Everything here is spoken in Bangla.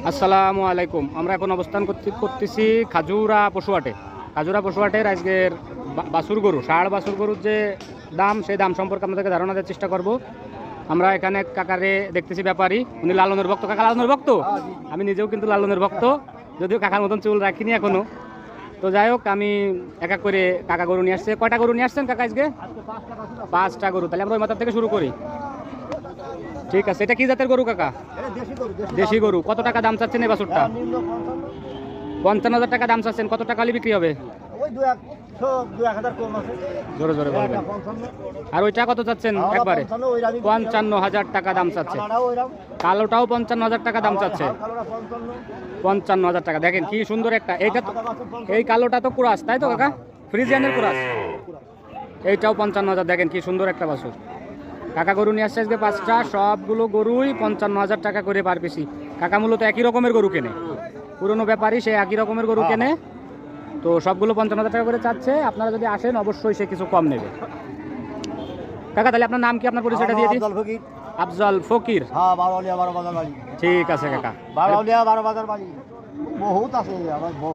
আসসালামু আলাইকুম। আমরা এখন অবস্থান করতেছি খাজুরা পশুহাটে। খাজুরা পশুহাটের আজকের বাছুর গরু, ষাঁড় বাছুর গরুর যে দাম, সেই দাম সম্পর্কে আপনাদেরকে ধারণা দেওয়ার চেষ্টা করব। আমরা এখানে কাকারে দেখতেছি ব্যাপারী, উনি লালনের ভক্ত। কাকা লালনের ভক্ত? আমি নিজেও কিন্তু লালনের ভক্ত, যদিও কাকার মতন চুল রাখিনি এখনো। তো যাই হোক, আমি এক এক করে কাকা গরু নিয়ে আসছে। কয়টা গরু নিয়ে আসছেন কাকা আজকে? 5টা গরু। তাহলে আমরা ওই মাথার থেকে শুরু করি। ঠিক আছে, এটা কি জাতের গরু কাকা? দেশি গরু। কত টাকা দাম চাচ্ছেন এই বাছুরটা? 55,000 টাকা দাম চাচ্ছেন। কত টাকা হলে বিক্রি হবে? জোরে জোরে বলবেন। আর ওইটা কত চাচ্ছেন? একবারে 55,000 টাকা দাম চাচ্ছে। কালোটাও 55,000 টাকা দাম চাচ্ছে। 55,000 টাকা। দেখেন কি সুন্দর একটা। এইটা এই কালোটা তো কুরাস, তাই তো কাকা? ফ্রিজিয়ানের কুরাস। এইটাও 55,000। দেখেন কি সুন্দর একটা বাছুর। কাকা গরু নিয়ে আসছে আজকে 5টা। সবগুলো গরুই 55,000 টাকা করে পার পিসি। কাকা মূলত একই রকমের গরু কেনে, পুরনো ব্যাপারী, সে একই রকমের গরু কেনে। তো সবগুলো 55,000 টাকা করে চাচ্ছে। আপনারা যদি আসেন অবশ্যই সে কিছু কম নেবে। কাকা তাহলে আপনার নাম কি, আপনার পরিচয়টা দিয়ে দিন। আফজল ফকির। ঠিক আছে কাকা। বহুত আছে।